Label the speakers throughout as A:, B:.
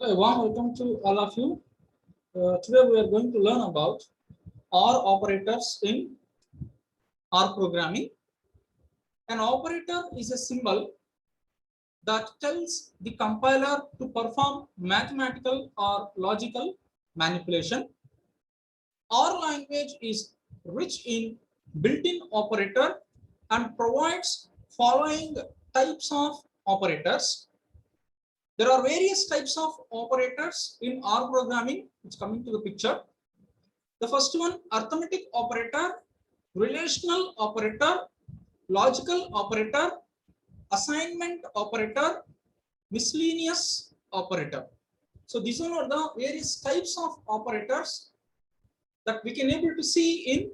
A: A warm welcome to all of you. Today we are going to learn about OR operators in R programming. An operator is a symbol that tells the compiler to perform mathematical or logical manipulation. R language is rich in built-in operator and provides following types of operators. There are various types of operators in R programming, which coming to the picture. The first one, arithmetic operator, relational operator, logical operator, assignment operator, miscellaneous operator. So these are the various types of operators that we can able to see in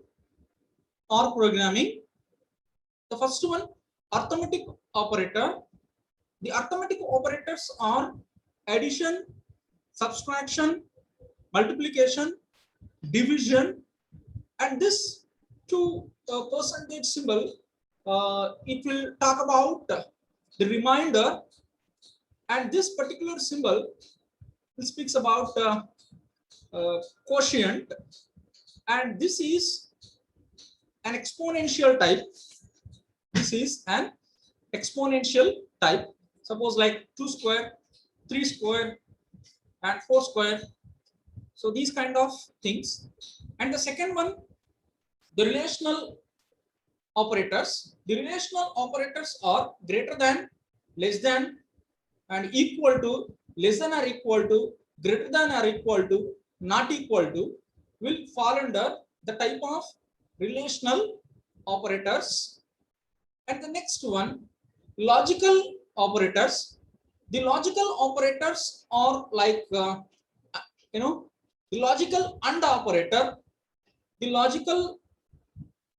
A: R programming. The first one, arithmetic operator. The arithmetic operators are addition, subtraction, multiplication, division, and this two percentage symbol, it will talk about the remainder, and this particular symbol speaks about quotient, and this is an exponential type. This is an exponential type. Suppose like 2 square, 3 square, and 4 square. So these kind of things. And the second one, the relational operators. The relational operators are greater than, less than, and equal to, less than or equal to, greater than or equal to, not equal to, will fall under the type of relational operators. And the next one, logical operators. The logical operators are like the logical AND operator, the logical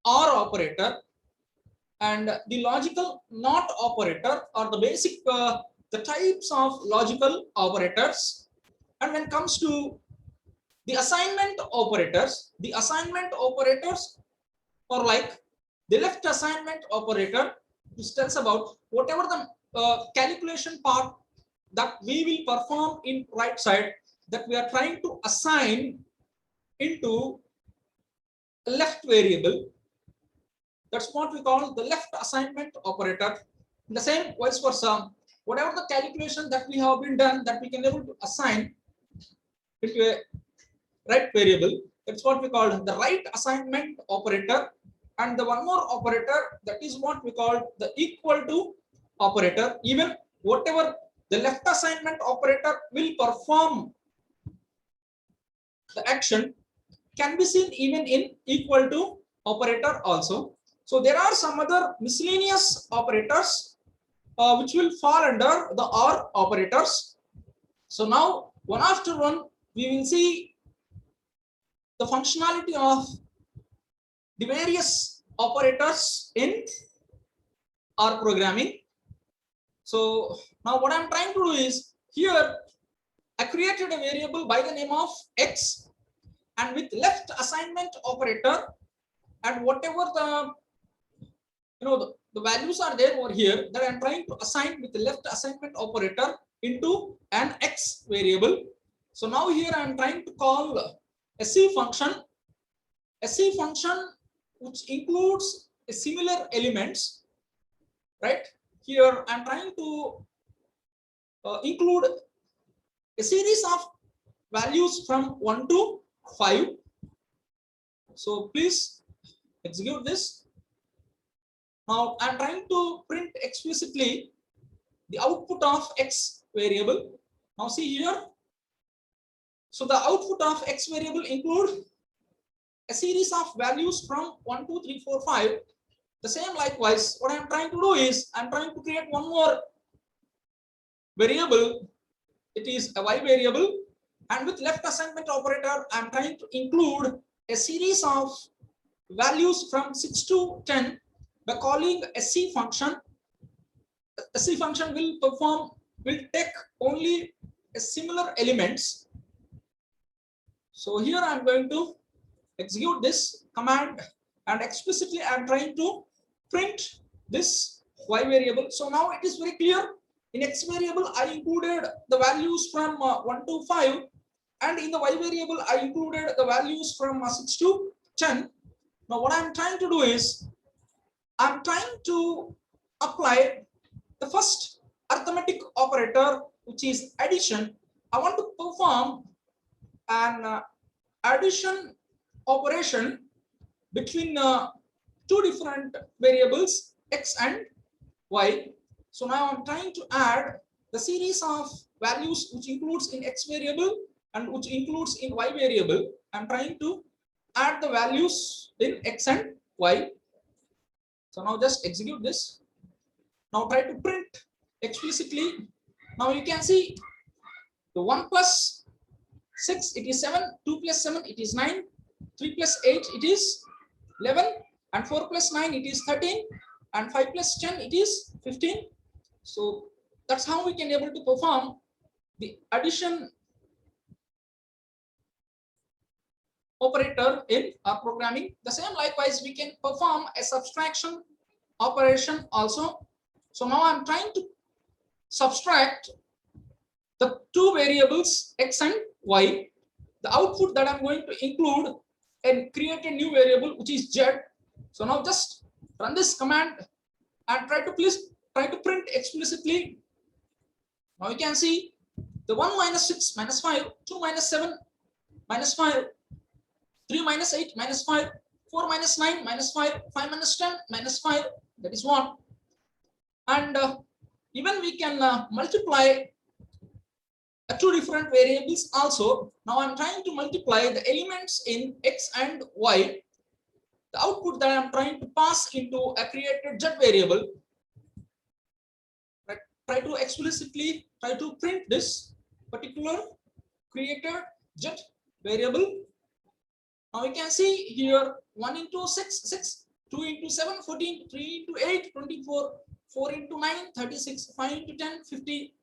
A: OR operator, and the logical NOT operator are the basic the types of logical operators. And when it comes to the assignment operators are like the left assignment operator, which tells about whatever the calculation part that we will perform in right side, that we are trying to assign into a left variable. That's what we call the left assignment operator. In the same vice versa, whatever the calculation that we have been done, that we can able to assign into a right variable, that's what we call the right assignment operator. And the one more operator, that is what we call the equal to operator. Even whatever the left assignment operator will perform the action can be seen even in equal to operator also. So there are some other miscellaneous operators which will fall under the OR operators. So now one after one we will see the functionality of the various operators in R programming. So now what I'm trying to do is, here I created a variable by the name of X, and with left assignment operator, and whatever the the values are there over here, that I'm trying to assign with the left assignment operator into an X variable. So now here I'm trying to call a C function which includes a similar elements, right? Here I'm trying to include a series of values from 1 to 5. So please execute this. Now I'm trying to print explicitly the output of X variable. Now see here. So the output of X variable include a series of values from 1, 2, 3, 4, 5. The same likewise, what I'm trying to do is I'm trying to create one more variable. It is a Y variable, and with left assignment operator I'm trying to include a series of values from 6 to 10 by calling a C function. A C function will take only a similar elements. So here I'm going to execute this command, and explicitly I'm trying to print this Y variable. So now it is very clear in x variable I included the values from 1 to 5, and in the y variable I included the values from 6 to 10. Now what I'm trying to do is I'm trying to apply the first arithmetic operator, which is addition. I want to perform an addition operation between two different variables x and y. So now I'm trying to add the series of values which includes in x variable and which includes in y variable. I'm trying to add the values in x and y. So now just execute this. Now try to print explicitly. Now you can see the 1 plus 6 it is 7, 2 plus 7 it is 9, 3 plus 8 it is 11, and 4 plus 9 it is 13, and 5 plus 10 it is 15. So that's how we can able to perform the addition operator in our programming. The same likewise we can perform a subtraction operation also. So now I'm trying to subtract the two variables x and y. The output that I'm going to include and create a new variable which is z. So now just run this command and try to print explicitly. Now you can see the 1 minus 6 minus 5, 2 minus 7 minus 5, 3 minus 8 minus 5, 4 minus 9 minus 5, 5 minus 10 minus 5, that is 1. And even we can multiply two different variables also. Now I'm trying to multiply the elements in x and y. The output that I'm trying to pass into a created z variable. Try to explicitly try to print this particular created z variable. Now you can see here 1 into 6, 6, 2 into 7, 14, 3 into 8, 24, 4 into 9, 36, 5 into 10, 50.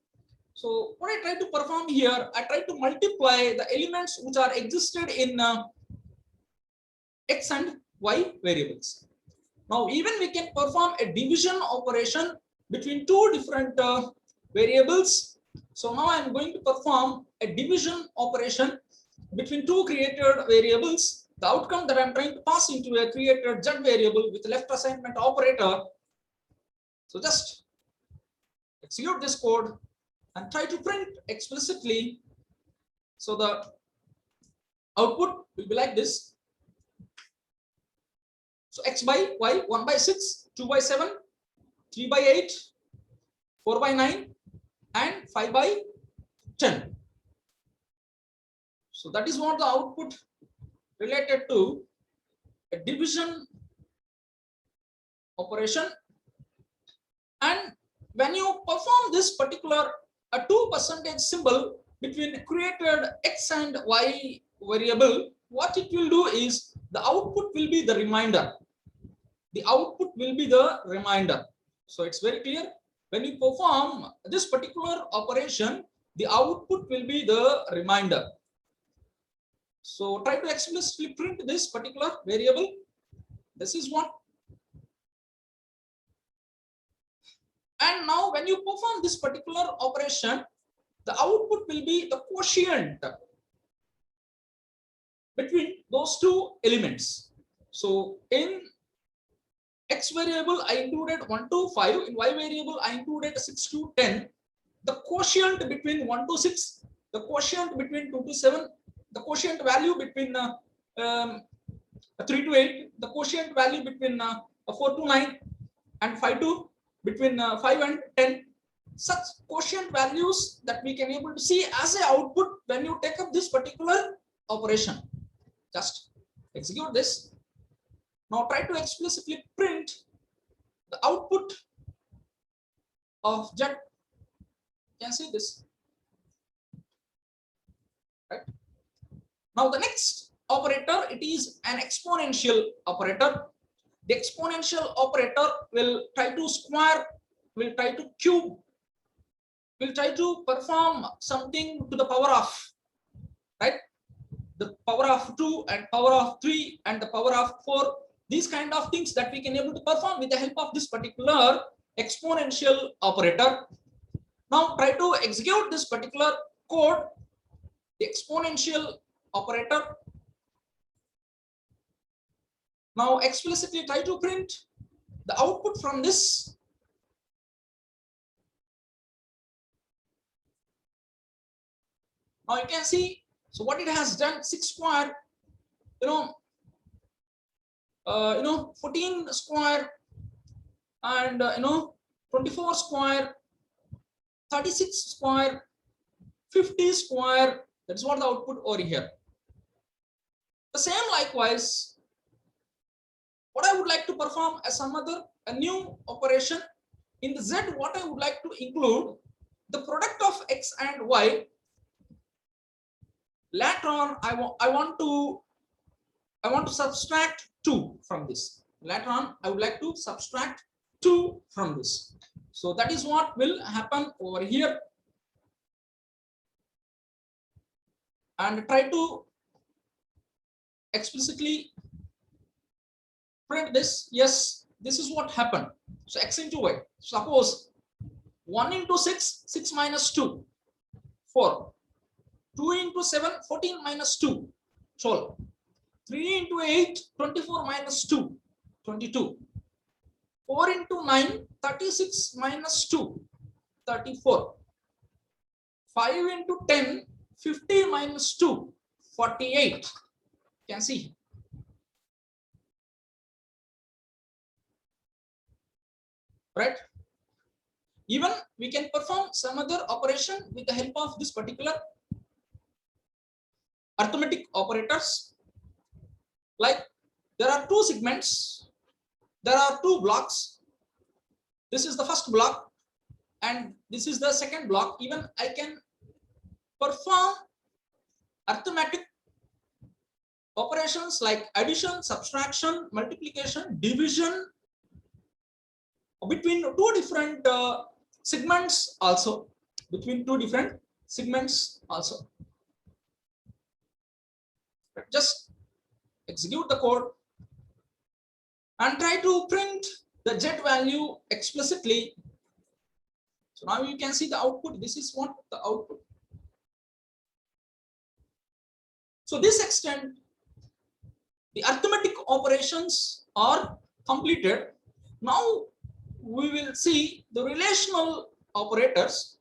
A: So what I try to perform here, I try to multiply the elements which are existed in x and y variables. Now even we can perform a division operation between two different variables. So now I am going to perform a division operation between two created variables. The outcome that I am trying to pass into a created z variable with left assignment operator. So just execute this code and try to print explicitly. So the output will be like this. So x by y, 1 by 6, 2 by 7, 3 by 8, 4 by 9, and 5 by 10. So that is what the output related to a division operation. And when you perform this particular a 2% symbol between created x and y variable, what it will do is the output will be the remainder. The output will be the remainder. So it's very clear. When you perform this particular operation, the output will be the remainder. So try to explicitly print this particular variable. This is one. And now when you perform this particular operation, the output will be the quotient between those two elements. So in x variable I included 1 to 5, in y variable I included 6 to 10. The quotient between 1 to 6, the quotient between 2 to 7, the quotient value between 3 to 8, the quotient value between 4 to 9, and 5 to between 5 and 10. Such quotient values that we can able to see as a output when you take up this particular operation. Just execute this. Now try to explicitly print the output of z. You can see this. Right. Now the next operator, it is an exponential operator. The exponential operator will try to square, will try to cube, will try to perform something to the power of, right? The power of 2 and power of 3 and the power of 4. These kind of things that we can able to perform with the help of this particular exponential operator. Now try to execute this particular code, the exponential operator. Now explicitly try to print the output from this. Now you can see, so what it has done, 6 square, 14 square, and 24 square, 36 square, 50 square. That's what the output over here. The same likewise, what I would like to perform as a new operation in the Z, what I would like to include the product of X and Y. Later on, I want to subtract 2 from this. Later on, I would like to subtract 2 from this. So that is what will happen over here. And try to explicitly print this. Yes, this is what happened. So X into Y. Suppose 1 into 6, 6 minus 2, 4. 2 into 7, 14 minus 2, 12. 3 into 8, 24 minus 2, 22. 4 into 9, 36 minus 2, 34. 5 into 10, 50 minus 2, 48. You can see. Right? Even we can perform some other operation with the help of this particular arithmetic operators. Like there are 2 segments, there are 2 blocks. This is the first block and this is the second block. Even I can perform arithmetic operations like addition, subtraction, multiplication, division between 2 different segments also. Between 2 different segments also. Just execute the code and try to print the Z value explicitly. So now you can see the output. This is what the output. So this extent, the arithmetic operations are completed. Now we will see the relational operators.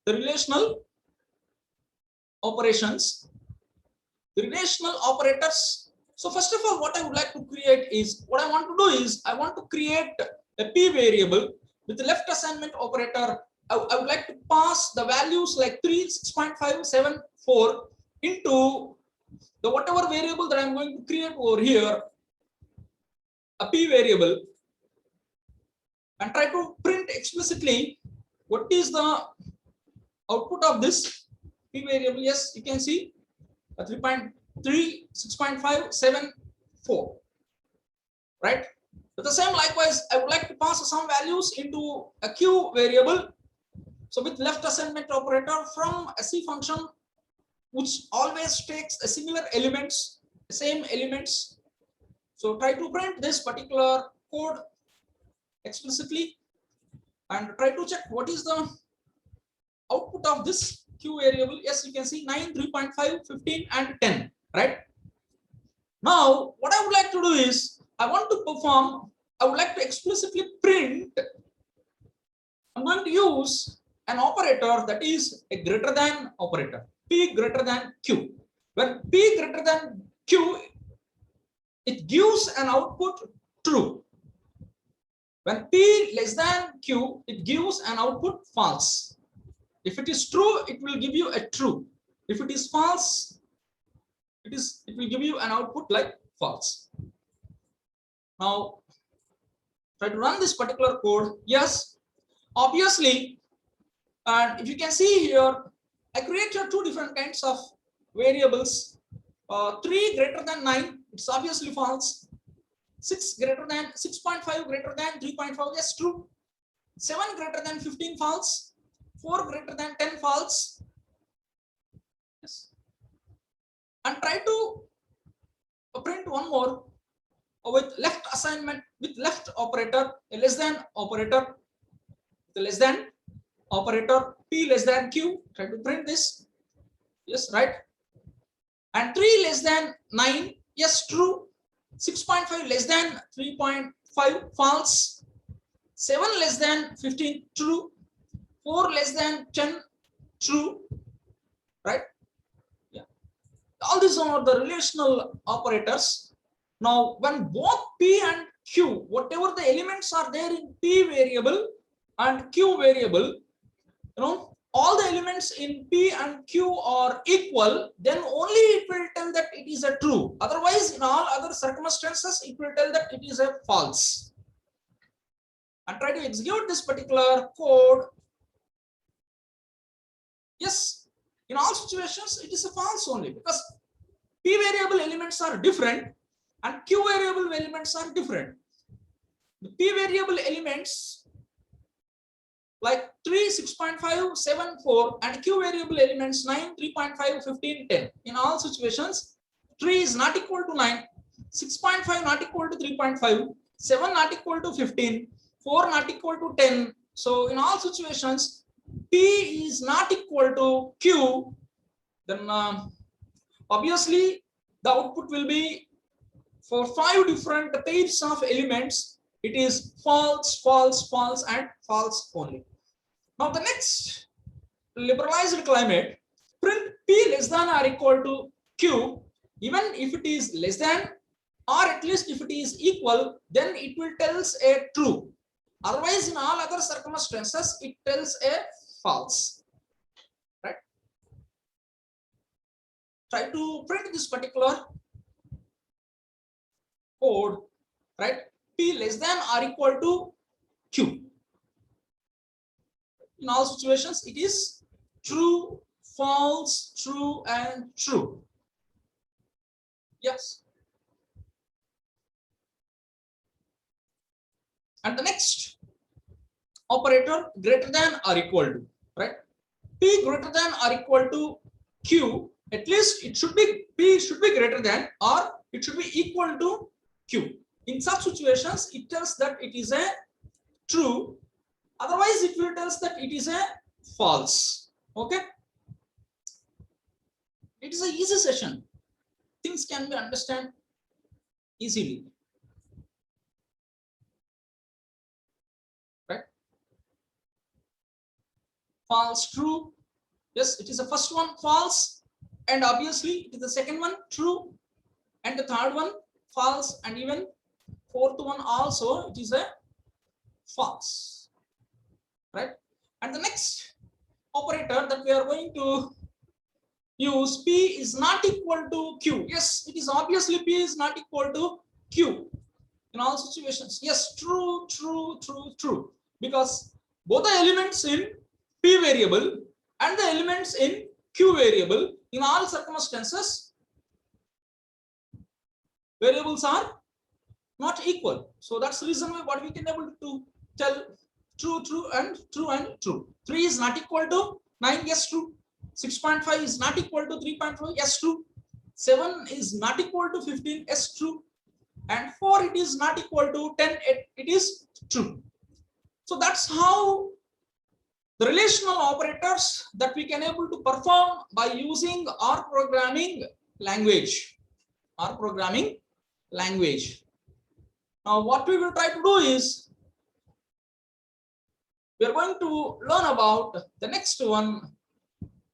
A: The relational operations. The relational operators. So first of all, what I would like to create is, what I want to do is, I want to create a p variable with the left assignment operator. I would like to pass the values like 3, 6.5, 7, 4 into the whatever variable that I'm going to create over here, a p variable, and try to print explicitly what is the output of this p variable. Yes, you can see 3.3, 6.5, 7, 4. Right? But the same likewise, I would like to pass some values into a q variable. So with left assignment operator from a C function, which always takes a similar elements, same elements. So try to print this particular code explicitly and try to check what is the output of this q variable. Yes, you can see 9, 3.5, 15, and 10. Right? Now, what I would like to do is, I would like to explicitly print. I'm going to use an operator that is a greater than operator, p greater than q. When p greater than q, it gives an output true. When p less than q, it gives an output false. If it is true, it will give you a true. If it is false, it will give you an output like false. Now, try to run this particular code. Yes, obviously, and if you can see here, I created 2 different kinds of variables. 3 greater than 9, it's obviously false. 6 greater than 6.5 greater than 3.5, yes, true. 7 greater than 15, false. 4 greater than 10, false. Yes. And try to print one more with left assignment, with left operator, a less than operator. the less than operator, P less than Q, try to print this. Yes, right. And 3 less than 9, yes, true. 6.5 less than 3.5, false. 7 less than 15, true. 4 less than 10, true. Right? Yeah. All these are the relational operators. Now, when both P and Q, whatever the elements are there in P variable and Q variable, all the elements in P and Q are equal, then only it will tell that it is a true. Otherwise, in all other circumstances, it will tell that it is a false. And try to execute this particular code. Yes, in all situations, it is a false only, because P variable elements are different and Q variable elements are different. The P variable elements like 3, 6.5, 7, 4, and Q variable elements 9, 3.5, 15, 10. In all situations, 3 is not equal to 9, 6.5 not equal to 3.5, 7 not equal to 15, 4 not equal to 10. So in all situations, P is not equal to Q, then obviously the output will be for 5 different pairs of elements. It is false, false, false, and false only. Now the next liberalized climate, print P less than or equal to Q, even if it is less than or at least if it is equal, then it will tells a true. Otherwise, in all other circumstances, it tells a false. Right? Try to print this particular code, right? P less than or equal to Q. In all situations, it is true, false, true, and true. Yes. And the next operator, greater than or equal to, right? P greater than or equal to Q, at least it should be, P should be greater than or it should be equal to Q. In such situations, it tells that it is a true. Otherwise, it will tell us that it is a false. Okay. It is an easy session. Things can be understood easily. Right? False, true. Yes, it is the first one, false. And obviously, it is the second one, true. And the third one, false. And even fourth one also, it is a false. Right? And the next operator that we are going to use, P is not equal to Q. Yes, it is obviously P is not equal to Q in all situations. Yes, true, true, true, true. Because both the elements in P variable and the elements in Q variable, in all circumstances, variables are not equal. So that's the reason why what we can able to tell true, true, and true, and true. 3 is not equal to 9. Yes, true. 6.5 is not equal to 3.5. Yes, true. 7 is not equal to 15. Yes, true. And 4 it is not equal to 10. It is true. So that's how the relational operators that we can able to perform by using R programming language. R programming language. Now what we will try to do is we are going to learn about the next one,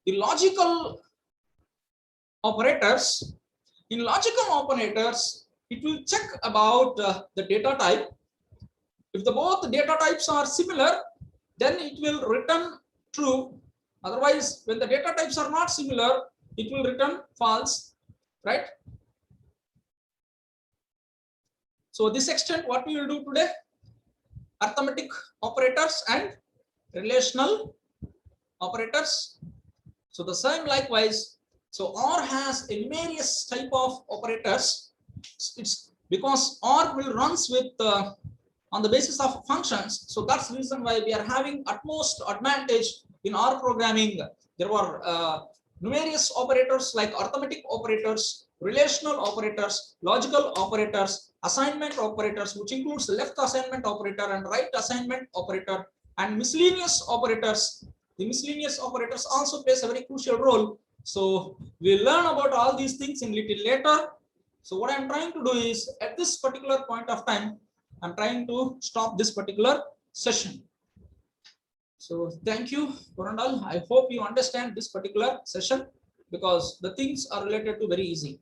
A: the logical operators. In logical operators, it will check about the data type. If the both data types are similar, then it will return true. Otherwise, when the data types are not similar, it will return false, right? So this extent, what we will do today, arithmetic operators and relational operators. So the same likewise. So R has a various type of operators. It's because R will runs with on the basis of functions. So that's the reason why we are having utmost advantage in R programming. There were numerous operators like arithmetic operators, relational operators, logical operators, assignment operators, which includes left assignment operator and right assignment operator, and miscellaneous operators. The miscellaneous operators also plays a very crucial role. So we'll learn about all these things in little later. So what I'm trying to do is, at this particular point of time, I'm trying to stop this particular session. So thank you, Corandal. I hope you understand this particular session, because the things are related to very easy.